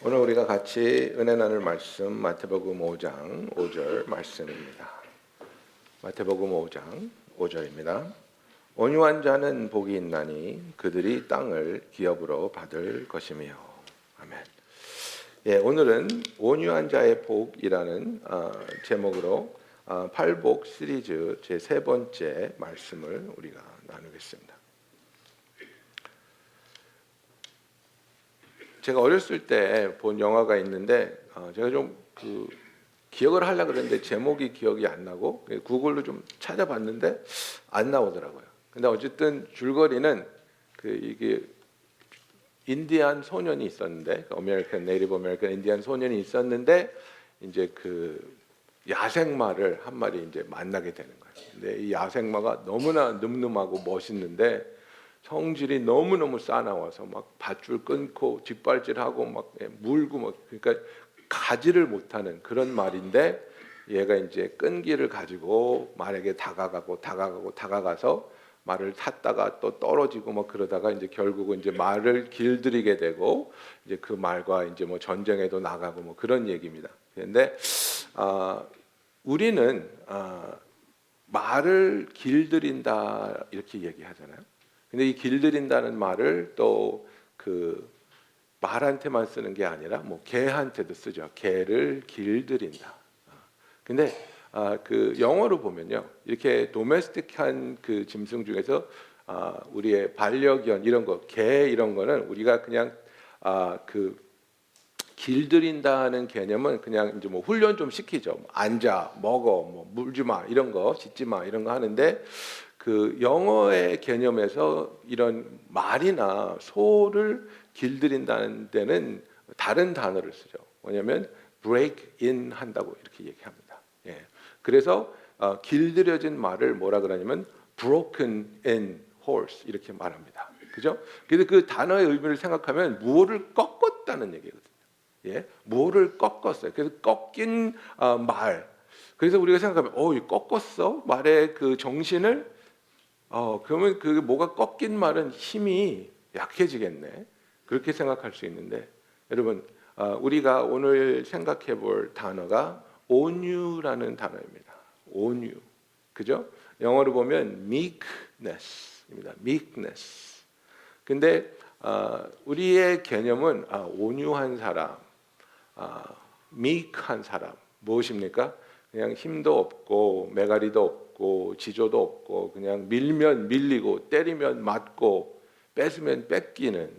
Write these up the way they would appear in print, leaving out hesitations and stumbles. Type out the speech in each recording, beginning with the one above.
오늘 우리가 같이 은혜 나눌 말씀 마태복음 5장 5절 말씀입니다. 마태복음 5장 5절입니다. 온유한 자는 복이 있나니 그들이 땅을 기업으로 받을 것이며. 아멘. 예, 오늘은 온유한 자의 복이라는 제목으로 팔복 시리즈 제 세 번째 말씀을 우리가 나누겠습니다. 제가 어렸을 때 본 영화가 있는데 제가 좀 기억을 하려고 그랬는데 제목이 기억이 안 나고 구글로 좀 찾아봤는데 안 나오더라고요. 근데 어쨌든 줄거리는 이게 인디안 소년이 있었는데, 네이티브 아메리칸 인디안 소년이 있었는데 이제 야생마를 한 마리 이제 만나게 되는 거예요. 근데 이 야생마가 너무나 늠름하고 멋있는데 성질이 너무너무 싸나워서 막 밧줄 끊고 뒷발질하고 막 물고 그러니까 가지를 못하는 그런 말인데, 얘가 이제 끈기를 가지고 말에게 다가가서 말을 탔다가 또 떨어지고 그러다가 이제 결국은 이제 말을 길들이게 되고 이제 그 말과 이제 전쟁에도 나가고 그런 얘기입니다. 그런데 우리는 말을 길들인다 이렇게 얘기하잖아요. 근데 이 길들인다는 말을 또 말한테만 쓰는 게 아니라 개한테도 쓰죠. 개를 길들인다. 근데 영어로 보면요, 이렇게 도메스틱한 짐승 중에서 우리의 반려견 이런 거, 개 이런 거는 우리가 그냥 길들인다는 개념은 그냥 이제 훈련 좀 시키죠. 앉아, 먹어, 물지 마 이런 거, 짖지 마 이런 거 하는데, 영어의 개념에서 이런 말이나 소를 길들인다는 데는 다른 단어를 쓰죠. 뭐냐면 break in 한다고 이렇게 얘기합니다. 예. 그래서 길들여진 말을 뭐라 그러냐면 broken in horse 이렇게 말합니다. 그죠? 그래서 그 단어의 의미를 생각하면 무엇을 꺾었다는 얘기거든요. 예, 무엇을 꺾었어요. 그래서 꺾인 말. 그래서 우리가 생각하면 꺾었어? 말의 정신을 그러면 뭐가 꺾인 말은 힘이 약해지겠네. 그렇게 생각할 수 있는데, 여러분 우리가 오늘 생각해 볼 단어가 온유라는 단어입니다. 온유. 그죠? 영어로 보면 meekness입니다. meekness. 근데 우리의 개념은 온유한 사람, meek한 사람 무엇입니까? 그냥 힘도 없고 메가리도 없고 지조도 없고 그냥 밀면 밀리고 때리면 맞고 뺏으면 뺏기는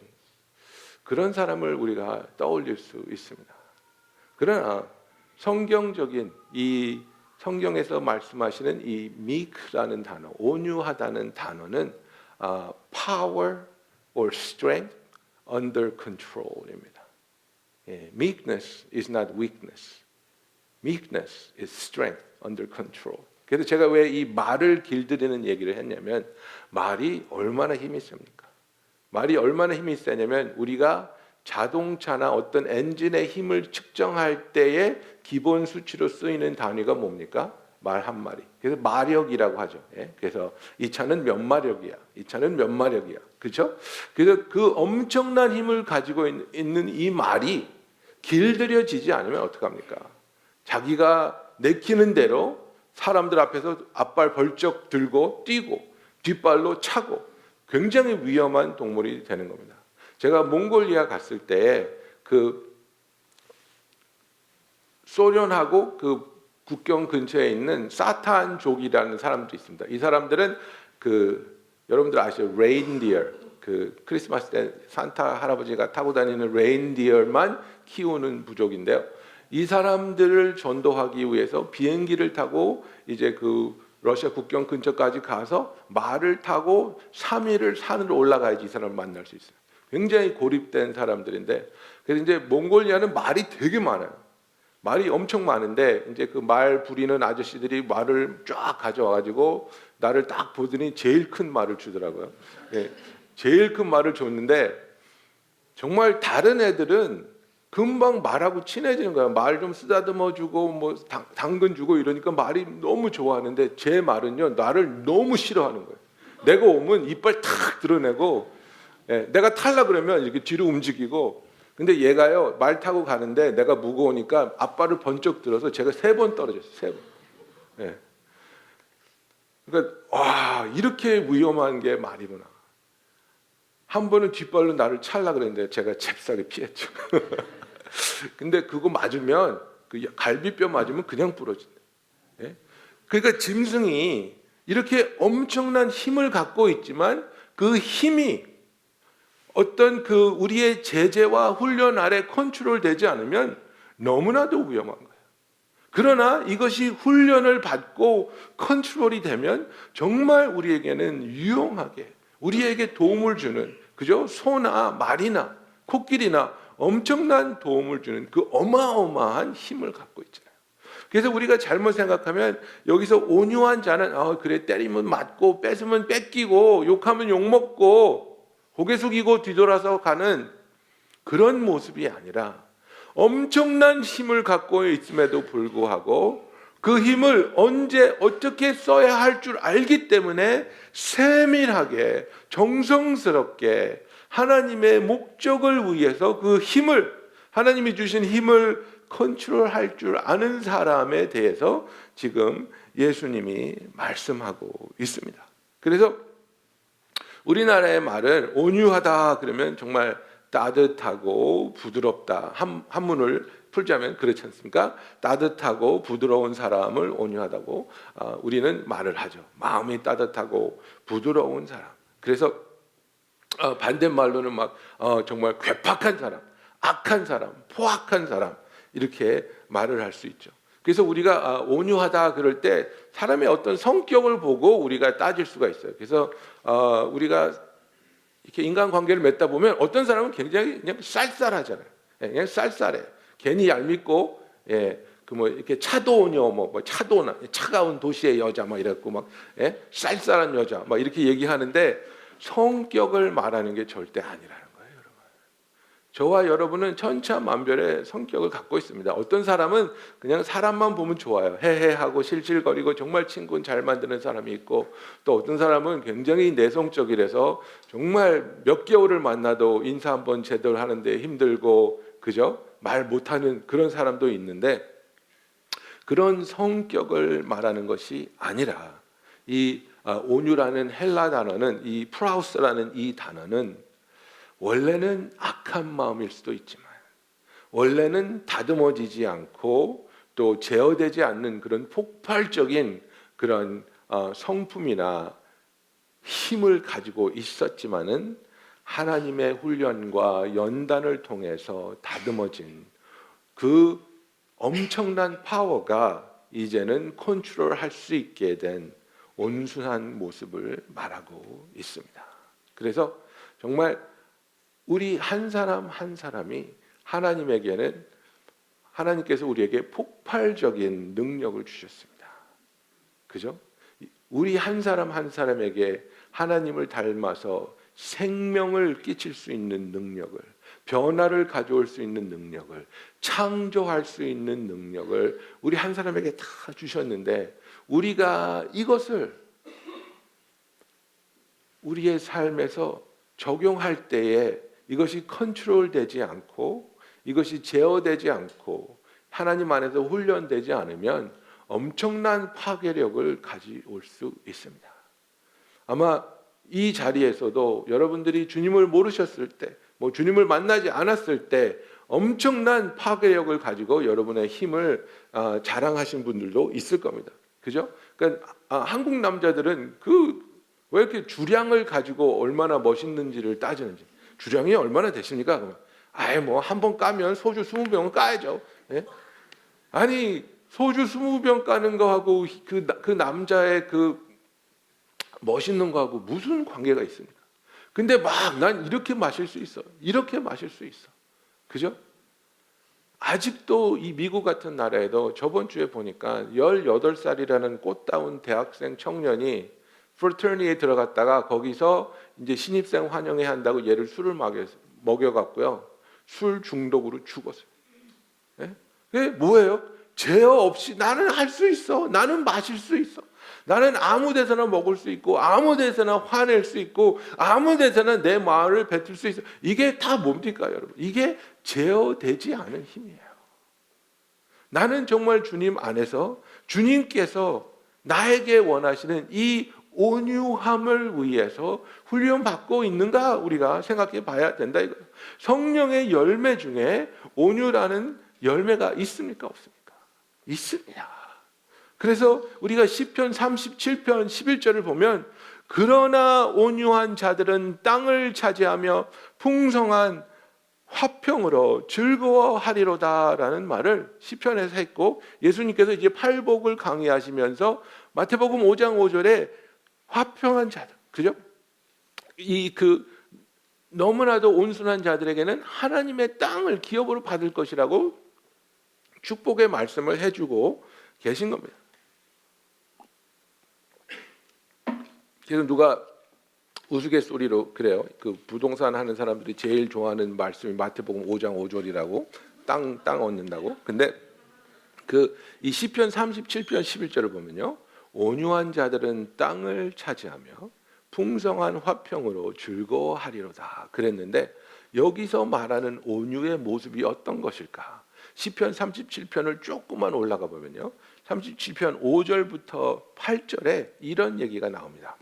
그런 사람을 우리가 떠올릴 수 있습니다. 그러나 성경적인 이 성경에서 말씀하시는 이 meek라는 단어, 온유하다는 단어는 power or strength under control입니다. 예, meekness is not weakness. Meekness is strength under control. 그래서 제가 왜 이 말을 길들이는 얘기를 했냐면, 말이 얼마나 힘이 셉니까? 말이 얼마나 힘이 세냐면, 우리가 자동차나 어떤 엔진의 힘을 측정할 때의 기본 수치로 쓰이는 단위가 뭡니까? 말 한 마리. 그래서 마력이라고 하죠. 예? 그래서 이 차는 몇 마력이야. 이 차는 몇 마력이야. 그렇죠? 그래서 그 엄청난 힘을 가지고 있는 이 말이 길들여지지 않으면 어떡합니까? 자기가 내키는 대로 사람들 앞에서 앞발 벌쩍 들고 뛰고 뒷발로 차고 굉장히 위험한 동물이 되는 겁니다. 제가 몽골리아 갔을 때 소련하고 국경 근처에 있는 사탄족이라는 사람들이 있습니다. 이 사람들은 여러분들 아시죠? 레인디어. 크리스마스 때 산타 할아버지가 타고 다니는 레인디어만 키우는 부족인데요. 이 사람들을 전도하기 위해서 비행기를 타고 이제 러시아 국경 근처까지 가서 말을 타고 3일을 산으로 올라가야지 이 사람을 만날 수 있어요. 굉장히 고립된 사람들인데, 그래서 이제 몽골리아는 말이 되게 많아요. 말이 엄청 많은데 이제 말 부리는 아저씨들이 말을 쫙 가져와가지고 나를 딱 보더니 제일 큰 말을 주더라고요. 예, 제일 큰 말을 줬는데 정말 다른 애들은 금방 말하고 친해지는 거야. 말 좀 쓰다듬어 주고 당근 주고 이러니까 말이 너무 좋아하는데, 제 말은요 나를 너무 싫어하는 거예요. 내가 오면 이빨 탁 드러내고, 내가 탈라 그러면 이렇게 뒤로 움직이고, 근데 얘가요, 말 타고 가는데 내가 무거우니까 앞발을 번쩍 들어서 제가 3번 떨어졌어요. 3번. 예. 그러니까 와, 이렇게 위험한 게 말이구나. 한 번은 뒷발로 나를 찰라 그랬는데 제가 잽싸게 피했죠. 근데 그거 맞으면, 그 갈비뼈 맞으면 그냥 부러진다. 예? 그러니까 짐승이 이렇게 엄청난 힘을 갖고 있지만 그 힘이 어떤 그 우리의 제재와 훈련 아래 컨트롤되지 않으면 너무나도 위험한 거예요. 그러나 이것이 훈련을 받고 컨트롤이 되면 정말 우리에게는 유용하게, 우리에게 도움을 주는, 그죠? 소나 말이나 코끼리나 엄청난 도움을 주는 그 어마어마한 힘을 갖고 있잖아요. 그래서 우리가 잘못 생각하면 여기서 온유한 자는 그래, 때리면 맞고 뺏으면 뺏기고 욕하면 욕먹고 고개 숙이고 뒤돌아서 가는 그런 모습이 아니라 엄청난 힘을 갖고 있음에도 불구하고 그 힘을 언제 어떻게 써야 할 줄 알기 때문에 세밀하게 정성스럽게 하나님의 목적을 위해서 그 힘을, 하나님이 주신 힘을 컨트롤할 줄 아는 사람에 대해서 지금 예수님이 말씀하고 있습니다. 그래서 우리나라의 말은 온유하다 그러면 정말 따뜻하고 부드럽다. 한문을 풀자면 그렇지 않습니까? 따뜻하고 부드러운 사람을 온유하다고 우리는 말을 하죠. 마음이 따뜻하고 부드러운 사람. 그래서 반대말로는 막 정말 괴팍한 사람, 악한 사람, 포악한 사람 이렇게 말을 할 수 있죠. 그래서 우리가 온유하다 그럴 때 사람의 어떤 성격을 보고 우리가 따질 수가 있어요. 그래서 우리가 이렇게 인간관계를 맺다 보면 어떤 사람은 굉장히 그냥 쌀쌀하잖아요. 그냥 쌀쌀해. 괜히 얄밉고, 그 뭐 이렇게 차도녀, 뭐 차도나 차가운 도시의 여자, 막 이랬고 막 쌀쌀한 여자, 막 이렇게 얘기하는데 성격을 말하는 게 절대 아니라는 거예요, 여러분. 저와 여러분은 천차만별의 성격을 갖고 있습니다. 어떤 사람은 그냥 사람만 보면 좋아요. 해해하고 실실거리고 정말 친구 잘 만드는 사람이 있고, 또 어떤 사람은 굉장히 내성적이라서 정말 몇 개월을 만나도 인사 한번 제대로 하는데 힘들고, 그죠? 말 못하는 그런 사람도 있는데, 그런 성격을 말하는 것이 아니라 이 온유라는 헬라 단어는, 이 프라우스라는 이 단어는 원래는 악한 마음일 수도 있지만 원래는 다듬어지지 않고 또 제어되지 않는 그런 폭발적인 그런 성품이나 힘을 가지고 있었지만은 하나님의 훈련과 연단을 통해서 다듬어진 그 엄청난 파워가 이제는 컨트롤할 수 있게 된 온순한 모습을 말하고 있습니다. 그래서 정말 우리 한 사람 한 사람이 하나님에게는, 하나님께서 우리에게 폭발적인 능력을 주셨습니다. 그죠? 우리 한 사람 한 사람에게 하나님을 닮아서 생명을 끼칠 수 있는 능력을, 변화를 가져올 수 있는 능력을, 창조할 수 있는 능력을 우리 한 사람에게 다 주셨는데, 우리가 이것을 우리의 삶에서 적용할 때에 이것이 컨트롤되지 않고, 이것이 제어되지 않고 하나님 안에서 훈련되지 않으면 엄청난 파괴력을 가져올 수 있습니다. 아마 이 자리에서도 여러분들이 주님을 모르셨을 때, 뭐 주님을 만나지 않았을 때 엄청난 파괴력을 가지고 여러분의 힘을 자랑하신 분들도 있을 겁니다. 그죠? 그러니까 한국 남자들은 왜 이렇게 주량을 가지고 얼마나 멋있는지를 따지는지. 주량이 얼마나 되십니까? 뭐 한 번 까면 소주 20병은 까야죠. 예? 아니 소주 20병 까는 거하고 그 남자의 그 멋있는 거하고 무슨 관계가 있습니까? 근데 막 난 이렇게 마실 수 있어. 이렇게 마실 수 있어. 그죠? 아직도 이 미국 같은 나라에도 저번 주에 보니까 18살이라는 꽃다운 대학생 청년이 프로터니에 들어갔다가 거기서 이제 신입생 환영회 한다고 얘를 술을 먹여갖고요. 술 중독으로 죽었어요. 예? 그게 뭐예요? 제어 없이 나는 할 수 있어. 나는 마실 수 있어. 나는 아무 데서나 먹을 수 있고 아무 데서나 화낼 수 있고 아무 데서나 내 마음을 뱉을 수 있어. 이게 다 뭡니까, 여러분? 이게 제어되지 않은 힘이에요. 나는 정말 주님 안에서 주님께서 나에게 원하시는 이 온유함을 위해서 훈련받고 있는가 우리가 생각해 봐야 된다 이거예요. 성령의 열매 중에 온유라는 열매가 있습니까, 없습니까? 있습니다. 그래서 우리가 시편 37편 11절을 보면 그러나 온유한 자들은 땅을 차지하며 풍성한 화평으로 즐거워하리로다라는 말을 시편에서 했고, 예수님께서 이제 팔복을 강의하시면서 마태복음 5장 5절에 화평한 자들, 그죠? 너무나도 온순한 자들에게는 하나님의 땅을 기업으로 받을 것이라고 축복의 말씀을 해주고 계신 겁니다. 그래서 누가 우스갯소리로 그래요. 그 부동산 하는 사람들이 제일 좋아하는 말씀이 마태복음 5장 5절이라고 땅 얻는다고. 근데 이 시편 37편 11절을 보면요. 온유한 자들은 땅을 차지하며 풍성한 화평으로 즐거워하리로다 그랬는데, 여기서 말하는 온유의 모습이 어떤 것일까? 시편 37편을 조금만 올라가 보면요. 37편 5절부터 8절에 이런 얘기가 나옵니다.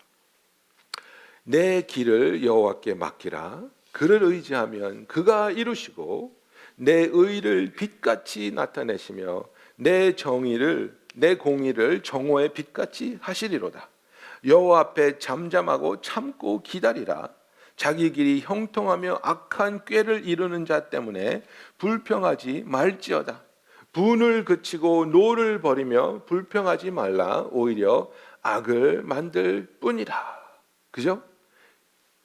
내 길을 여호와께 맡기라. 그를 의지하면 그가 이루시고 내 의를 빛같이 나타내시며 내 공의를 정오의 빛같이 하시리로다. 여호와 앞에 잠잠하고 참고 기다리라. 자기 길이 형통하며 악한 꾀를 이루는 자 때문에 불평하지 말지어다. 분을 그치고 노를 버리며 불평하지 말라. 오히려 악을 만들 뿐이라. 그죠?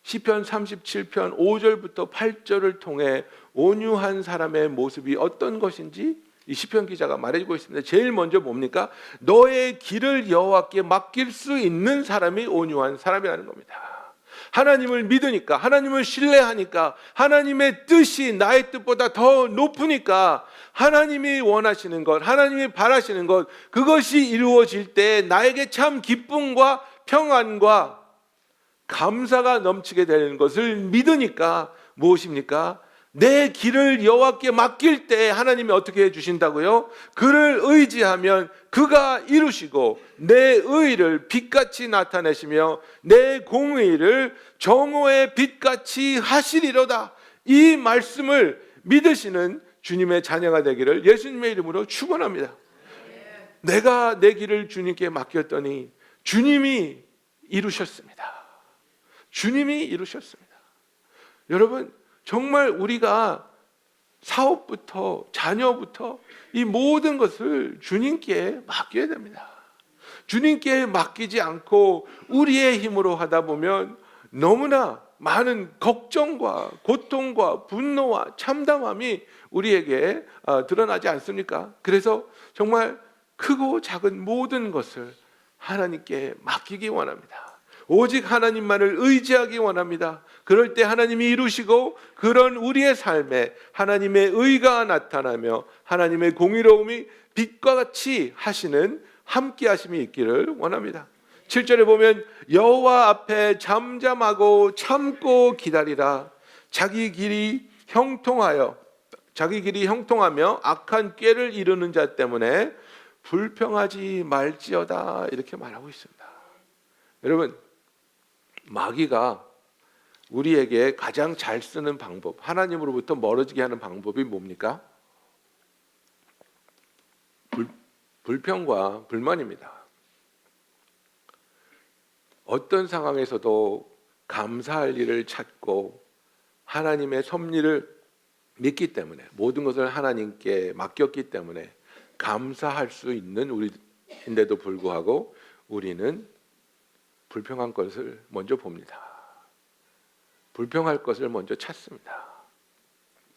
시편 37편 5절부터 8절을 통해 온유한 사람의 모습이 어떤 것인지 이 시편 기자가 말해주고 있습니다. 제일 먼저 뭡니까? 너의 길을 여호와께 맡길 수 있는 사람이 온유한 사람이라는 겁니다. 하나님을 믿으니까, 하나님을 신뢰하니까, 하나님의 뜻이 나의 뜻보다 더 높으니까 하나님이 원하시는 것, 하나님이 바라시는 것, 그것이 이루어질 때 나에게 참 기쁨과 평안과 감사가 넘치게 되는 것을 믿으니까 무엇입니까? 내 길을 여호와께 맡길 때 하나님이 어떻게 해주신다고요? 그를 의지하면 그가 이루시고 내 의를 빛같이 나타내시며 내 공의를 정오의 빛같이 하시리로다. 이 말씀을 믿으시는 주님의 자녀가 되기를 예수님의 이름으로 축원합니다. 내가 내 길을 주님께 맡겼더니 주님이 이루셨습니다. 주님이 이루셨습니다. 여러분, 정말 우리가 사업부터 자녀부터 이 모든 것을 주님께 맡겨야 됩니다. 주님께 맡기지 않고 우리의 힘으로 하다 보면 너무나 많은 걱정과 고통과 분노와 참담함이 우리에게 드러나지 않습니까? 그래서 정말 크고 작은 모든 것을 하나님께 맡기기 원합니다. 오직 하나님만을 의지하기 원합니다. 그럴 때 하나님이 이루시고 그런 우리의 삶에 하나님의 의가 나타나며 하나님의 공의로움이 빛과 같이 하시는 함께 하심이 있기를 원합니다. 7절에 보면 여호와 앞에 잠잠하고 참고 기다리라. 자기 길이 형통하며 악한 꾀를 이루는 자 때문에 불평하지 말지어다 이렇게 말하고 있습니다. 여러분, 마귀가 우리에게 가장 잘 쓰는 방법, 하나님으로부터 멀어지게 하는 방법이 뭡니까? 불평과 불만입니다. 어떤 상황에서도 감사할 일을 찾고 하나님의 섭리를 믿기 때문에, 모든 것을 하나님께 맡겼기 때문에 감사할 수 있는 우리인데도 불구하고 우리는 불평한 것을 먼저 봅니다. 불평할 것을 먼저 찾습니다.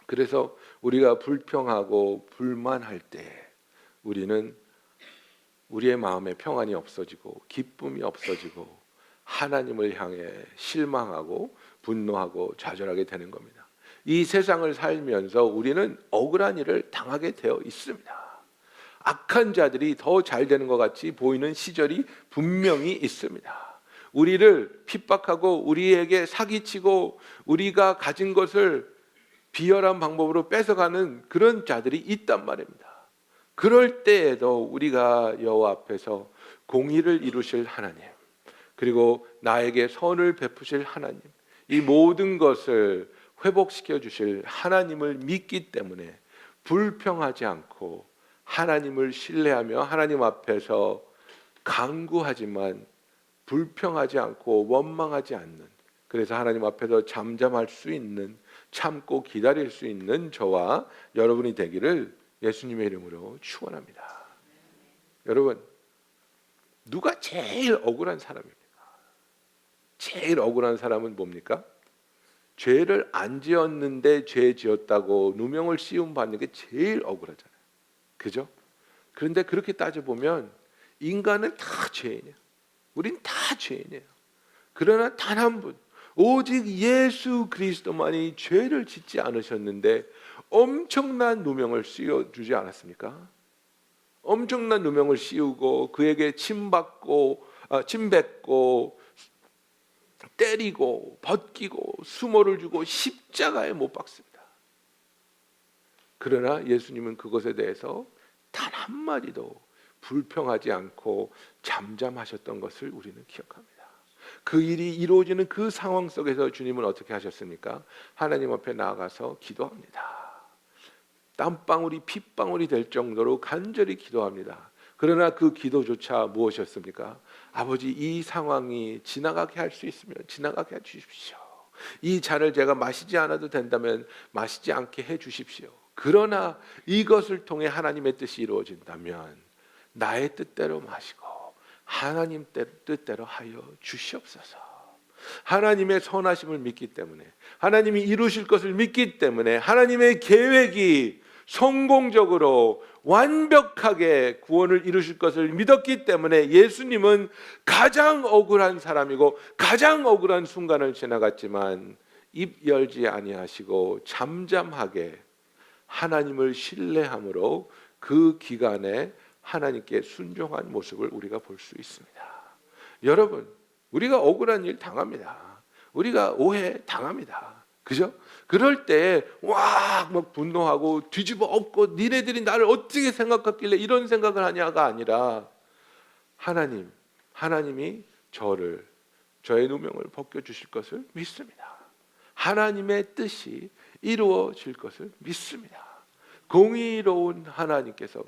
그래서 우리가 불평하고 불만할 때 우리는 우리의 마음에 평안이 없어지고 기쁨이 없어지고 하나님을 향해 실망하고 분노하고 좌절하게 되는 겁니다. 이 세상을 살면서 우리는 억울한 일을 당하게 되어 있습니다. 악한 자들이 더 잘 되는 것 같이 보이는 시절이 분명히 있습니다. 우리를 핍박하고 우리에게 사기치고 우리가 가진 것을 비열한 방법으로 뺏어가는 그런 자들이 있단 말입니다. 그럴 때에도 우리가 여호와 앞에서 공의를 이루실 하나님, 그리고 나에게 선을 베푸실 하나님, 이 모든 것을 회복시켜 주실 하나님을 믿기 때문에 불평하지 않고 하나님을 신뢰하며 하나님 앞에서 간구하지만 불평하지 않고 원망하지 않는, 그래서 하나님 앞에서 잠잠할 수 있는, 참고 기다릴 수 있는 저와 여러분이 되기를 예수님의 이름으로 축원합니다. 여러분, 누가 제일 억울한 사람입니까? 제일 억울한 사람은 뭡니까? 죄를 안 지었는데 죄 지었다고 누명을 씌움 받는 게 제일 억울하잖아요. 그죠? 그런데 그렇게 따져보면 인간은 다 죄인이에요. 우린 다 죄인이에요. 그러나 단 한 분, 오직 예수 그리스도만이 죄를 짓지 않으셨는데 엄청난 누명을 씌워주지 않았습니까? 엄청난 누명을 씌우고 그에게 침뱉고 때리고 벗기고 수모를 주고 십자가에 못 박습니다. 그러나 예수님은 그것에 대해서 단 한마디도 불평하지 않고 잠잠하셨던 것을 우리는 기억합니다. 그 일이 이루어지는 그 상황 속에서 주님은 어떻게 하셨습니까? 하나님 앞에 나아가서 기도합니다. 땀방울이 핏방울이 될 정도로 간절히 기도합니다. 그러나 그 기도조차 무엇이었습니까? 아버지, 이 상황이 지나가게 할 수 있으면 지나가게 해 주십시오. 이 잔을 제가 마시지 않아도 된다면 마시지 않게 해 주십시오. 그러나 이것을 통해 하나님의 뜻이 이루어진다면 나의 뜻대로 마시고 하나님 뜻대로 하여 주시옵소서. 하나님의 선하심을 믿기 때문에, 하나님이 이루실 것을 믿기 때문에, 하나님의 계획이 성공적으로 완벽하게 구원을 이루실 것을 믿었기 때문에 예수님은 가장 억울한 사람이고 가장 억울한 순간을 지나갔지만 입 열지 아니하시고 잠잠하게 하나님을 신뢰함으로 그 기간에 하나님께 순종한 모습을 우리가 볼 수 있습니다. 여러분, 우리가 억울한 일 당합니다. 우리가 오해 당합니다. 그죠? 그럴 때 막 분노하고 뒤집어 엎고 니네들이 나를 어떻게 생각했길래 이런 생각을 하냐가 아니라 하나님이 저의 누명을 벗겨주실 것을 믿습니다. 하나님의 뜻이 이루어질 것을 믿습니다. 공의로운 하나님께서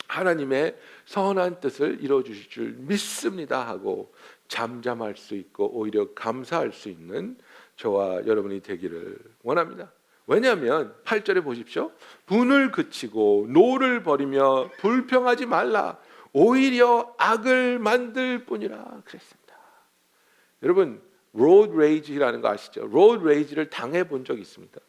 하나님의 선한 뜻을 이루어주실 줄 믿습니다 하고 잠잠할 수 있고 오히려 감사할 수 있는 저와 여러분이 되기를 원합니다. 왜냐하면 8절에 보십시오. 분을 그치고 노를 버리며 불평하지 말라. 오히려 악을 만들 뿐이라 그랬습니다. 여러분, 로드 레이지라는 거 아시죠? 로드 레이지를 당해본 적 있습니다.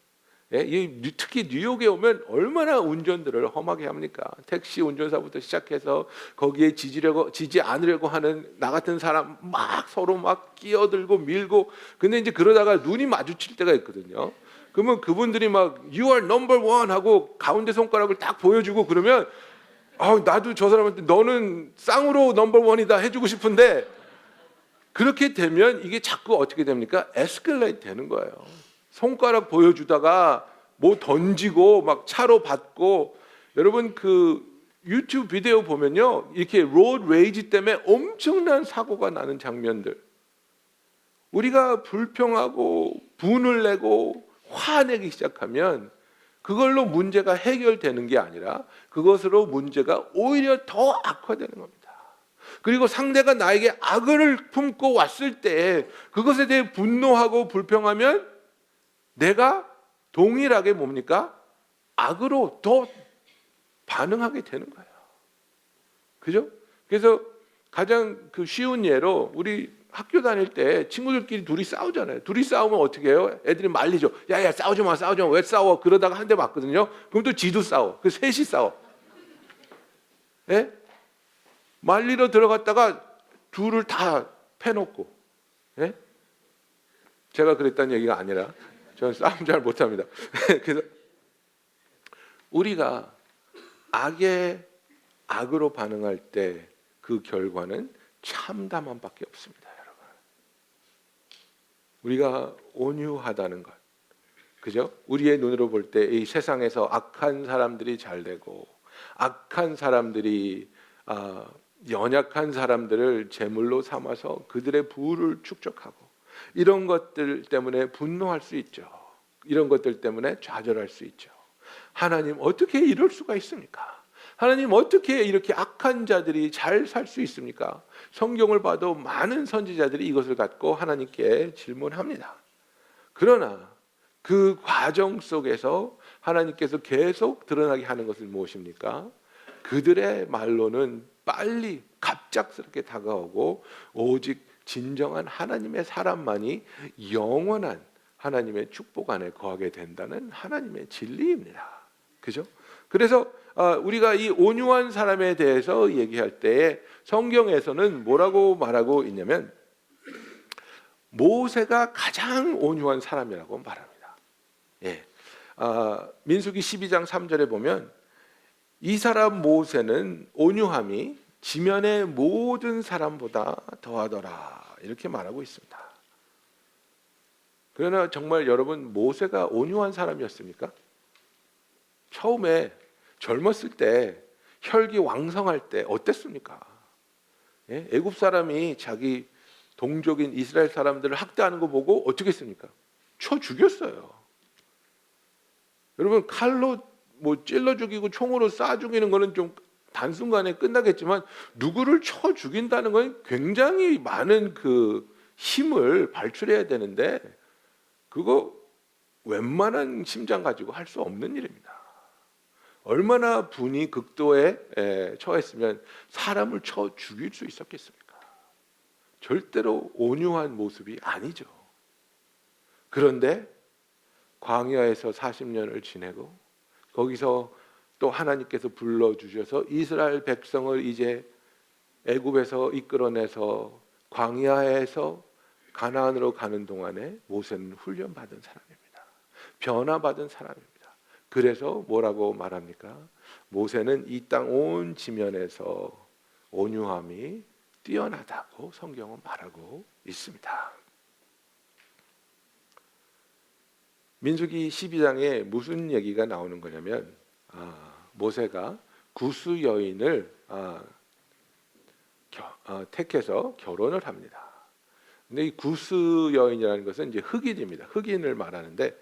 특히 뉴욕에 오면 얼마나 운전들을 험하게 합니까? 택시 운전사부터 시작해서 거기에 지지 않으려고 하는 나 같은 사람 막 서로 막 끼어들고 밀고, 근데 이제 그러다가 눈이 마주칠 때가 있거든요. 그러면 그분들이 막 You are number one 하고 가운데 손가락을 딱 보여주고 그러면 나도 저 사람한테 너는 쌍으로 넘버 원이다 해주고 싶은데, 그렇게 되면 이게 자꾸 어떻게 됩니까? 에스컬레이트 되는 거예요. 손가락 보여주다가 뭐 던지고 막 차로 받고. 여러분, 그 유튜브 비디오 보면요, 이렇게 로드 레이지 때문에 엄청난 사고가 나는 장면들, 우리가 불평하고 분을 내고 화내기 시작하면 그걸로 문제가 해결되는 게 아니라 그것으로 문제가 오히려 더 악화되는 겁니다. 그리고 상대가 나에게 악을 품고 왔을 때 그것에 대해 분노하고 불평하면 내가 동일하게 뭡니까? 악으로 더 반응하게 되는 거예요. 그죠? 그래서 가장 그 쉬운 예로 우리 학교 다닐 때 친구들끼리 둘이 싸우잖아요. 둘이 싸우면 어떻게 해요? 애들이 말리죠. 야야, 싸우지 마. 왜 싸워? 그러다가 한 대 맞거든요. 그럼 또 지도 싸워. 그 셋이 싸워. 예? 말리러 들어갔다가 둘을 다 패놓고. 예? 제가 그랬다는 얘기가 아니라 저는 싸움 잘 못합니다. 그래서 우리가 악의 악으로 반응할 때 그 결과는 참담함밖에 없습니다, 여러분. 우리가 온유하다는 것, 그죠? 우리의 눈으로 볼 때 이 세상에서 악한 사람들이 잘 되고 악한 사람들이 연약한 사람들을 제물로 삼아서 그들의 부를 축적하고 이런 것들 때문에 분노할 수 있죠. 이런 것들 때문에 좌절할 수 있죠. 하나님 어떻게 이럴 수가 있습니까? 하나님 어떻게 이렇게 악한 자들이 잘 살 수 있습니까? 성경을 봐도 많은 선지자들이 이것을 갖고 하나님께 질문합니다. 그러나 그 과정 속에서 하나님께서 계속 드러나게 하는 것은 무엇입니까? 그들의 말로는 빨리 갑작스럽게 다가오고 오직 진정한 하나님의 사람만이 영원한 하나님의 축복 안에 거하게 된다는 하나님의 진리입니다. 그죠? 그래서 우리가 이 온유한 사람에 대해서 얘기할 때에 성경에서는 뭐라고 말하고 있냐면 모세가 가장 온유한 사람이라고 말합니다. 예. 민수기 12장 3절에 보면 이 사람 모세는 온유함이 지면의 모든 사람보다 더하더라 이렇게 말하고 있습니다. 그러나 정말 여러분 모세가 온유한 사람이었습니까? 처음에 젊었을 때 혈기 왕성할 때 어땠습니까? 예? 애굽 사람이 자기 동족인 이스라엘 사람들을 학대하는 거 보고 어떻게 했습니까? 쳐 죽였어요. 여러분 칼로 뭐 찔러 죽이고 총으로 쏴 죽이는 거는 좀 단순간에 끝나겠지만 누구를 쳐 죽인다는 건 굉장히 많은 그 힘을 발출해야 되는데 그거 웬만한 심장 가지고 할 수 없는 일입니다. 얼마나 분이 극도에 처했으면 사람을 쳐 죽일 수 있었겠습니까? 절대로 온유한 모습이 아니죠. 그런데 광야에서 40년을 지내고 거기서 또 하나님께서 불러주셔서 이스라엘 백성을 이제 애굽에서 이끌어내서 광야에서 가나안으로 가는 동안에 모세는 훈련받은 사람입니다. 변화받은 사람입니다. 그래서 뭐라고 말합니까? 모세는 이 땅 온 지면에서 온유함이 뛰어나다고 성경은 말하고 있습니다. 민수기 12장에 무슨 얘기가 나오는 거냐면 모세가 구스 여인을 택해서 결혼을 합니다. 근데 이 구스 여인이라는 것은 이제 흑인입니다. 흑인을 말하는데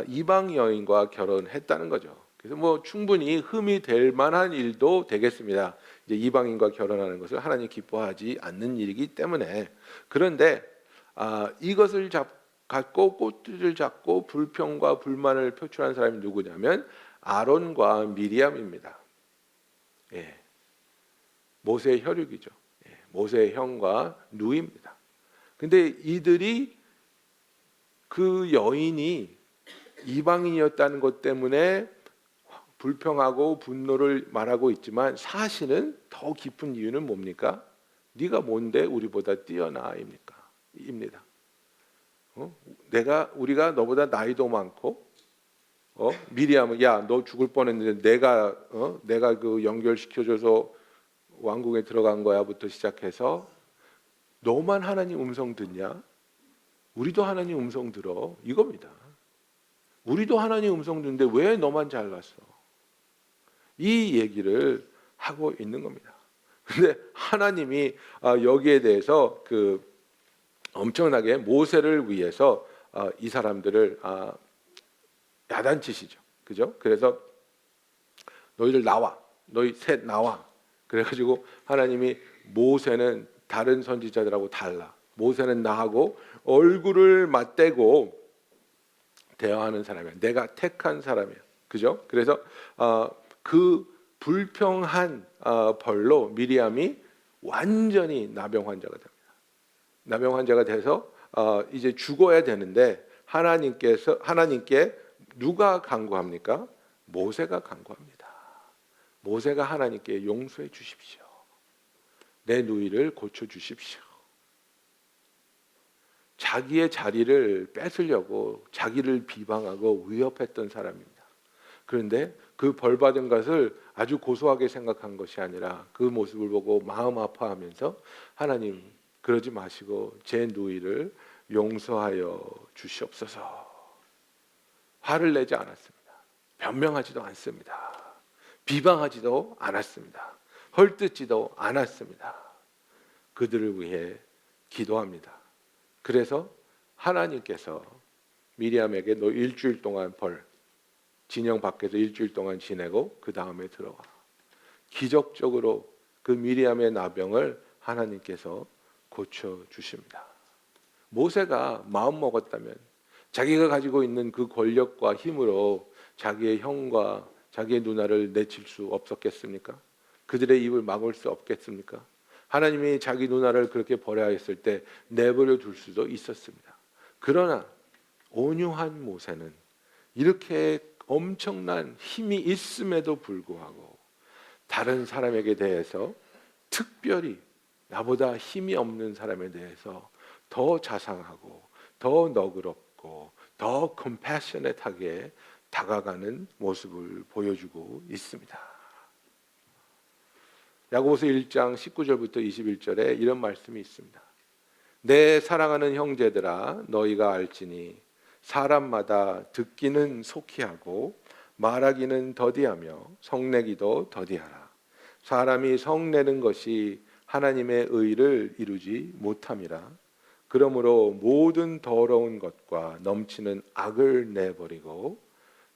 이방 여인과 결혼했다는 거죠. 그래서 뭐 충분히 흠이 될 만한 일도 되겠습니다. 이제 이방인과 결혼하는 것을 하나님 기뻐하지 않는 일이기 때문에. 그런데 이것을 갖고 꼬투리를 잡고 불평과 불만을 표출한 사람이 누구냐면 아론과 미리암입니다. 예. 모세의 혈육이죠. 예. 모세의 형과 누이입니다. 근데 이들이 그 여인이 이방인이었다는 것 때문에 불평하고 분노를 말하고 있지만 사실은 더 깊은 이유는 뭡니까? 네가 뭔데 우리보다 뛰어나입니까? 입니다. 우리가 너보다 나이도 많고 미리암은 야 너 죽을 뻔했는데 내가 그 연결시켜줘서 왕궁에 들어간 거야부터 시작해서 너만 하나님 음성 듣냐? 우리도 하나님 음성 들어 이겁니다. 우리도 하나님 음성 듣는데 왜 너만 잘났어? 이 얘기를 하고 있는 겁니다. 근데 하나님이 여기에 대해서 그 엄청나게 모세를 위해서 이 사람들을 야단치시죠. 그죠? 그래서 너희들 나와. 너희 셋 나와. 그래가지고 하나님이 모세는 다른 선지자들하고 달라. 모세는 나하고 얼굴을 맞대고 대화하는 사람이야. 내가 택한 사람이야. 그죠? 그래서 그 불평한 벌로 미리암이 완전히 나병 환자가 됩니다. 나병 환자가 돼서 이제 죽어야 되는데 하나님께 누가 간구합니까? 모세가 간구합니다. 모세가 하나님께 용서해 주십시오. 내 누이를 고쳐 주십시오. 자기의 자리를 뺏으려고 자기를 비방하고 위협했던 사람입니다. 그런데 그 벌 받은 것을 아주 고소하게 생각한 것이 아니라 그 모습을 보고 마음 아파하면서 하나님 그러지 마시고 제 누이를 용서하여 주시옵소서. 화를 내지 않았습니다. 변명하지도 않습니다. 비방하지도 않았습니다. 헐뜯지도 않았습니다. 그들을 위해 기도합니다. 그래서 하나님께서 미리암에게 너 일주일 동안 진영 밖에서 일주일 동안 지내고 그 다음에 들어와. 기적적으로 그 미리암의 나병을 하나님께서 고쳐주십니다. 모세가 마음 먹었다면 자기가 가지고 있는 그 권력과 힘으로 자기의 형과 자기의 누나를 내칠 수 없었겠습니까? 그들의 입을 막을 수 없겠습니까? 하나님이 자기 누나를 그렇게 버려야 했을 때 내버려 둘 수도 있었습니다. 그러나 온유한 모세는 이렇게 엄청난 힘이 있음에도 불구하고 다른 사람에게 대해서 특별히 나보다 힘이 없는 사람에 대해서 더 자상하고 더 너그럽고 더 컴패셔넷하게 다가가는 모습을 보여주고 있습니다. 야고보서 1장 19절부터 21절에 이런 말씀이 있습니다. 내 사랑하는 형제들아 너희가 알지니 사람마다 듣기는 속히 하고 말하기는 더디하며 성내기도 더디하라. 사람이 성내는 것이 하나님의 의를 이루지 못함이라. 그러므로 모든 더러운 것과 넘치는 악을 내버리고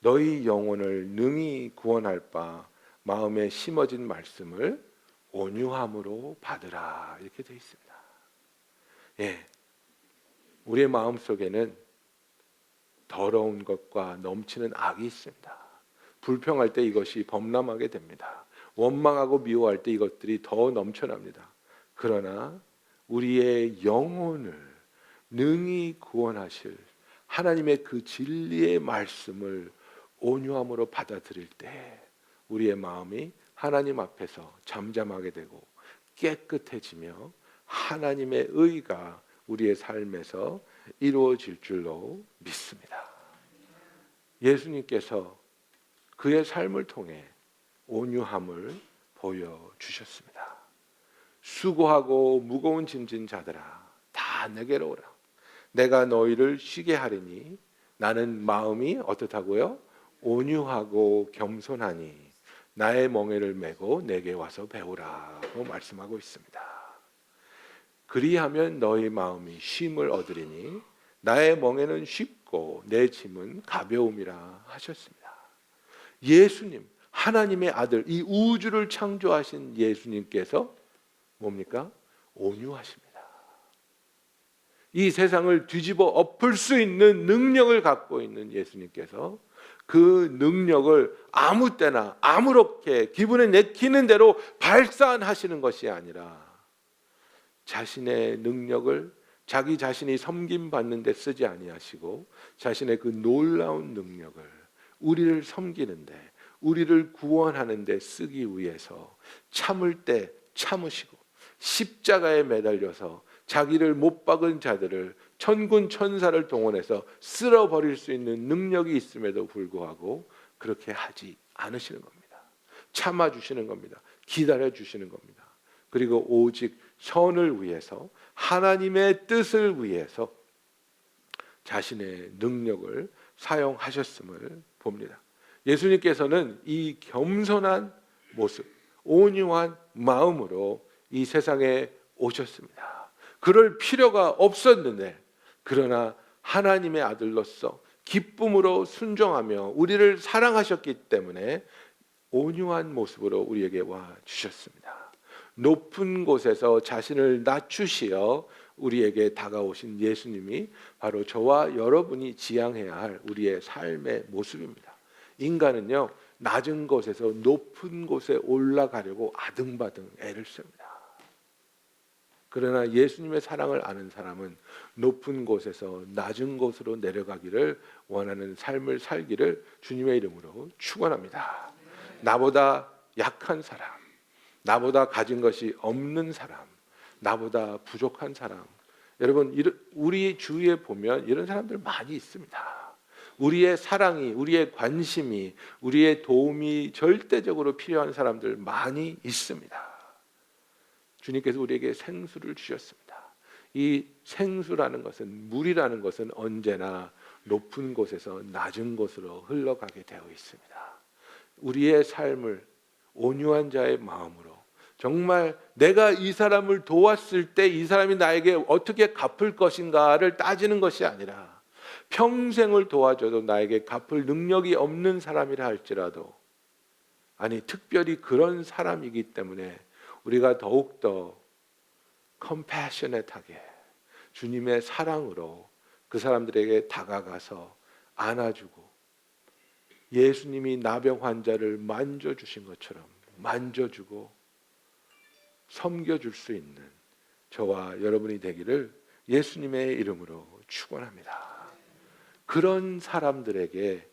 너희 영혼을 능히 구원할 바 마음에 심어진 말씀을 온유함으로 받으라. 이렇게 되어 있습니다. 예, 우리의 마음 속에는 더러운 것과 넘치는 악이 있습니다. 불평할 때 이것이 범람하게 됩니다. 원망하고 미워할 때 이것들이 더 넘쳐납니다. 그러나 우리의 영혼을 능히 구원하실 하나님의 그 진리의 말씀을 온유함으로 받아들일 때 우리의 마음이 하나님 앞에서 잠잠하게 되고 깨끗해지며 하나님의 의가 우리의 삶에서 이루어질 줄로 믿습니다. 예수님께서 그의 삶을 통해 온유함을 보여주셨습니다. 수고하고 무거운 짐진 자들아 다 내게로 오라. 내가 너희를 쉬게 하리니 나는 마음이 어떻다고요? 온유하고 겸손하니 나의 멍에를 메고 내게 와서 배우라고 말씀하고 있습니다. 그리하면 너희 마음이 쉼을 얻으리니 나의 멍에는 쉽고 내 짐은 가벼움이라 하셨습니다. 예수님, 하나님의 아들, 이 우주를 창조하신 예수님께서 뭡니까? 온유하십니다. 이 세상을 뒤집어 엎을 수 있는 능력을 갖고 있는 예수님께서 그 능력을 아무 때나 아무렇게 기분에 내키는 대로 발산하시는 것이 아니라 자신의 능력을 자기 자신이 섬김받는 데 쓰지 아니하시고 자신의 그 놀라운 능력을 우리를 섬기는데 우리를 구원하는 데 쓰기 위해서 참을 때 참으시고 십자가에 매달려서 자기를 못 박은 자들을 천군 천사를 동원해서 쓸어버릴 수 있는 능력이 있음에도 불구하고 그렇게 하지 않으시는 겁니다. 참아주시는 겁니다. 기다려주시는 겁니다. 그리고 오직 선을 위해서 하나님의 뜻을 위해서 자신의 능력을 사용하셨음을 봅니다. 예수님께서는 이 겸손한 모습, 온유한 마음으로 이 세상에 오셨습니다. 그럴 필요가 없었는데 그러나 하나님의 아들로서 기쁨으로 순종하며 우리를 사랑하셨기 때문에 온유한 모습으로 우리에게 와 주셨습니다. 높은 곳에서 자신을 낮추시어 우리에게 다가오신 예수님이 바로 저와 여러분이 지향해야 할 우리의 삶의 모습입니다. 인간은요, 낮은 곳에서 높은 곳에 올라가려고 아등바등 애를 씁니다. 그러나 예수님의 사랑을 아는 사람은 높은 곳에서 낮은 곳으로 내려가기를 원하는 삶을 살기를 주님의 이름으로 축원합니다. 나보다 약한 사람, 나보다 가진 것이 없는 사람, 나보다 부족한 사람, 여러분 우리 주위에 보면 이런 사람들 많이 있습니다. 우리의 사랑이, 우리의 관심이, 우리의 도움이 절대적으로 필요한 사람들 많이 있습니다. 주님께서 우리에게 생수를 주셨습니다. 이 생수라는 것은, 물이라는 것은 언제나 높은 곳에서 낮은 곳으로 흘러가게 되어 있습니다. 우리의 삶을 온유한 자의 마음으로, 정말 내가 이 사람을 도왔을 때 이 사람이 나에게 어떻게 갚을 것인가를 따지는 것이 아니라, 평생을 도와줘도 나에게 갚을 능력이 없는 사람이라 할지라도, 아니 특별히 그런 사람이기 때문에 우리가 더욱더 compassionate하게 주님의 사랑으로 그 사람들에게 다가가서 안아주고, 예수님이 나병 환자를 만져주신 것처럼 만져주고 섬겨줄 수 있는 저와 여러분이 되기를 예수님의 이름으로 축원합니다. 그런 사람들에게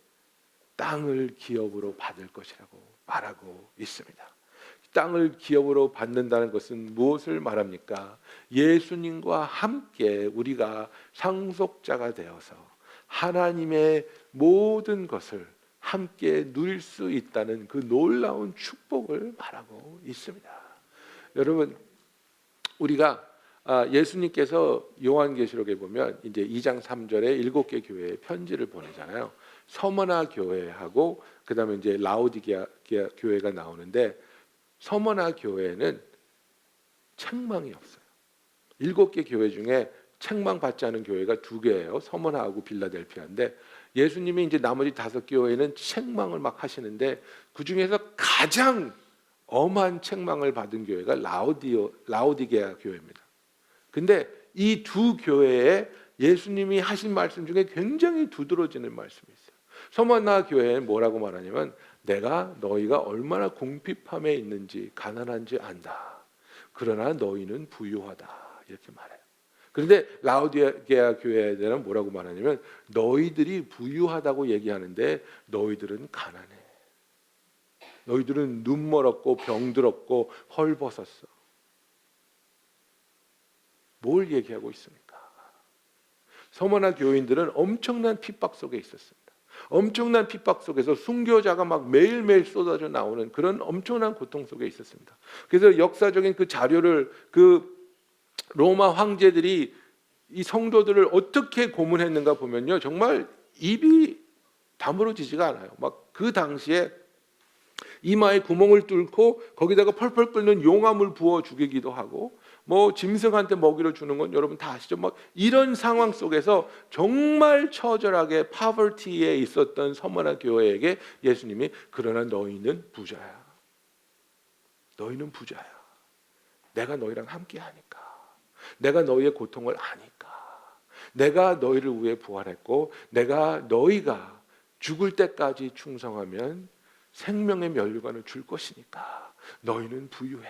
땅을 기업으로 받을 것이라고 말하고 있습니다. 땅을 기업으로 받는다는 것은 무엇을 말합니까? 예수님과 함께 우리가 상속자가 되어서 하나님의 모든 것을 함께 누릴 수 있다는 그 놀라운 축복을 말하고 있습니다. 여러분, 우리가 예수님께서 요한계시록에 보면 이제 2장 3절에 7개 교회에 편지를 보내잖아요. 서머나 교회하고 그다음에 이제 라오디게아 교회가 나오는데, 서머나 교회는 책망이 없어요. 7개 교회 중에 책망 받지 않은 교회가 2개예요. 서머나하고 빌라델피아인데, 예수님이 이제 나머지 5교회는 책망을 막 하시는데 그 중에서 가장 엄한 책망을 받은 교회가 라오디게아 교회입니다. 근데 이 2교회에 예수님이 하신 말씀 중에 굉장히 두드러지는 말씀이 있어요. 서머나 교회는 뭐라고 말하냐면, 내가 너희가 얼마나 궁핍함에 있는지 가난한지 안다. 그러나 너희는 부유하다. 이렇게 말해요. 그런데 라오디게아 교회에는 뭐라고 말하냐면, 너희들이 부유하다고 얘기하는데 너희들은 가난해. 너희들은 눈 멀었고 병들었고 헐벗었어. 뭘 얘기하고 있습니까? 서머나 교인들은 엄청난 핍박 속에 있었습니다. 엄청난 핍박 속에서 순교자가 막 매일매일 쏟아져 나오는 그런 엄청난 고통 속에 있었습니다. 그래서 역사적인 그 자료를 그 로마 황제들이 이 성도들을 어떻게 고문했는가 보면요, 정말 입이 다물어지지가 않아요. 막 그 당시에 이마에 구멍을 뚫고 거기다가 펄펄 끓는 용암을 부어 죽이기도 하고, 뭐 짐승한테 먹이를 주는 건 여러분 다 아시죠? 막 이런 상황 속에서 정말 처절하게 파버티에 있었던 서머나 교회에게 예수님이, 그러나 너희는 부자야. 너희는 부자야. 내가 너희랑 함께 하니까. 내가 너희의 고통을 아니까. 내가 너희를 위해 부활했고, 내가 너희가 죽을 때까지 충성하면 생명의 면류관을 줄 것이니까 너희는 부유해.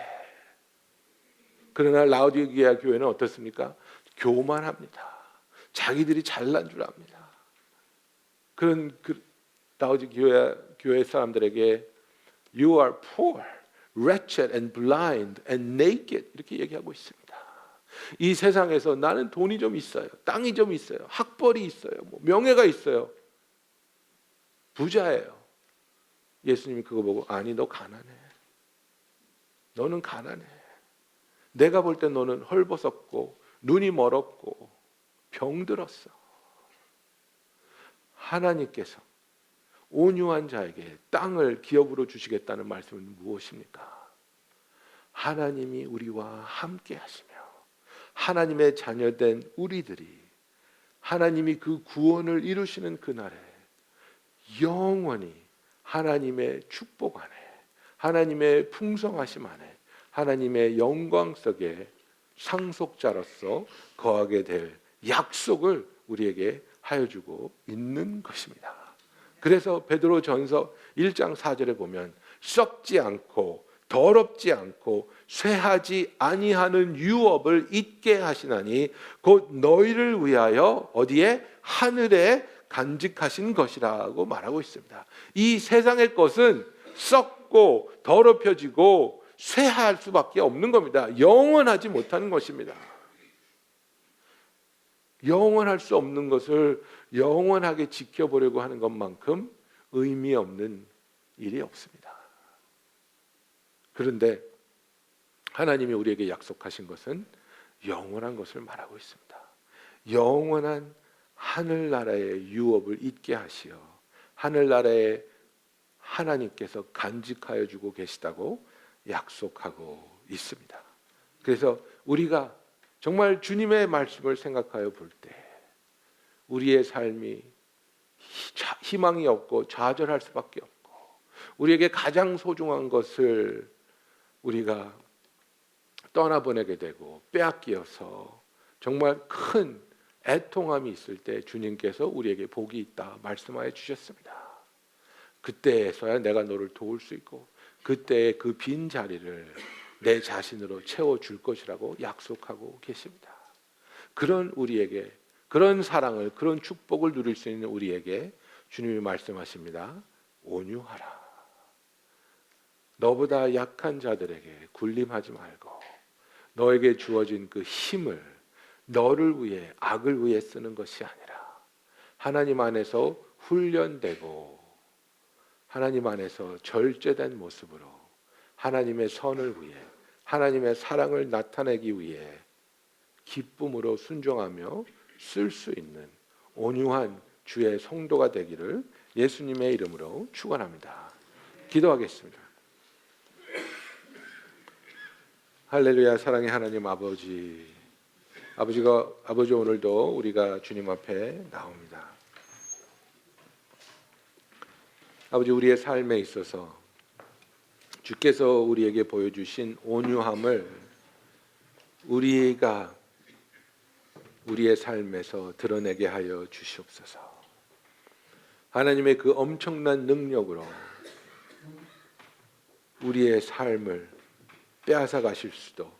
그러나 라오디게아 교회는 어떻습니까? 교만합니다. 자기들이 잘난 줄 압니다. 그런 라오디게아 교회 사람들에게 You are poor, wretched and blind and naked 이렇게 얘기하고 있습니다. 이 세상에서 나는 돈이 좀 있어요, 땅이 좀 있어요, 학벌이 있어요, 뭐 명예가 있어요, 부자예요. 예수님이 그거 보고, 아니 너 가난해. 너는 가난해. 내가 볼 때 너는 헐벗었고 눈이 멀었고 병들었어. 하나님께서 온유한 자에게 땅을 기업으로 주시겠다는 말씀은 무엇입니까? 하나님이 우리와 함께 하시며 하나님의 자녀된 우리들이 하나님이 그 구원을 이루시는 그날에 영원히 하나님의 축복 안에, 하나님의 풍성하심 안에, 하나님의 영광 속에 상속자로서 거하게 될 약속을 우리에게 하여 주고 있는 것입니다. 그래서 베드로전서 1장 4절에 보면, 썩지 않고 더럽지 않고 쇠하지 아니하는 유업을 잊게 하시나니 곧 너희를 위하여 어디에? 하늘에 간직하신 것이라고 말하고 있습니다. 이 세상의 것은 썩고 더럽혀지고 쇠할 수밖에 없는 겁니다. 영원하지 못하는 것입니다. 영원할 수 없는 것을 영원하게 지켜보려고 하는 것만큼 의미 없는 일이 없습니다. 그런데 하나님이 우리에게 약속하신 것은 영원한 것을 말하고 있습니다. 영원한 하늘나라의 유업을 잊게 하시어 하늘나라에 하나님께서 간직하여 주고 계시다고 약속하고 있습니다. 그래서 우리가 정말 주님의 말씀을 생각하여 볼 때 우리의 삶이 희망이 없고 좌절할 수밖에 없고 우리에게 가장 소중한 것을 우리가 떠나보내게 되고 빼앗기어서 정말 큰 애통함이 있을 때 주님께서 우리에게 복이 있다 말씀하여 주셨습니다. 그때에서야 내가 너를 도울 수 있고 그때의 그 빈 자리를 내 자신으로 채워줄 것이라고 약속하고 계십니다. 그런 우리에게 그런 사랑을 그런 축복을 누릴 수 있는 우리에게 주님이 말씀하십니다. 온유하라. 너보다 약한 자들에게 군림하지 말고 너에게 주어진 그 힘을 너를 위해 악을 위해 쓰는 것이 아니라 하나님 안에서 훈련되고 하나님 안에서 절제된 모습으로 하나님의 선을 위해 하나님의 사랑을 나타내기 위해 기쁨으로 순종하며 쓸 수 있는 온유한 주의 성도가 되기를 예수님의 이름으로 축원합니다. 기도하겠습니다. 할렐루야. 사랑의 하나님 아버지, 아버지 오늘도 우리가 주님 앞에 나옵니다. 아버지 우리의 삶에 있어서 주께서 우리에게 보여주신 온유함을 우리가 우리의 삶에서 드러내게 하여 주시옵소서. 하나님의 그 엄청난 능력으로 우리의 삶을 빼앗아 가실 수도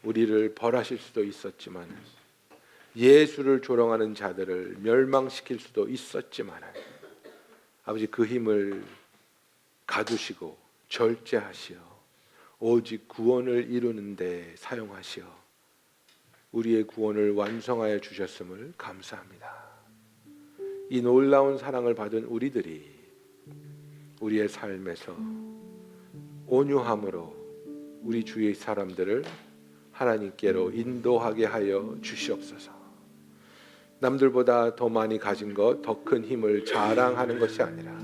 우리를 벌하실 수도 있었지만 예수를 조롱하는 자들을 멸망시킬 수도 있었지만 아버지 그 힘을 가두시고 절제하시어 오직 구원을 이루는 데 사용하시어 우리의 구원을 완성하여 주셨음을 감사합니다. 이 놀라운 사랑을 받은 우리들이 우리의 삶에서 온유함으로 우리 주위의 사람들을 하나님께로 인도하게 하여 주시옵소서. 남들보다 더 많이 가진 것, 더 큰 힘을 자랑하는 것이 아니라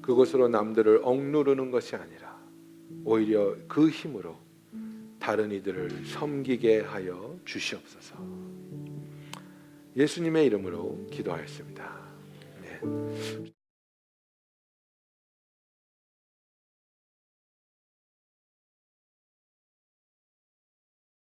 그것으로 남들을 억누르는 것이 아니라 오히려 그 힘으로 다른 이들을 섬기게 하여 주시옵소서. 예수님의 이름으로 기도하였습니다. 네.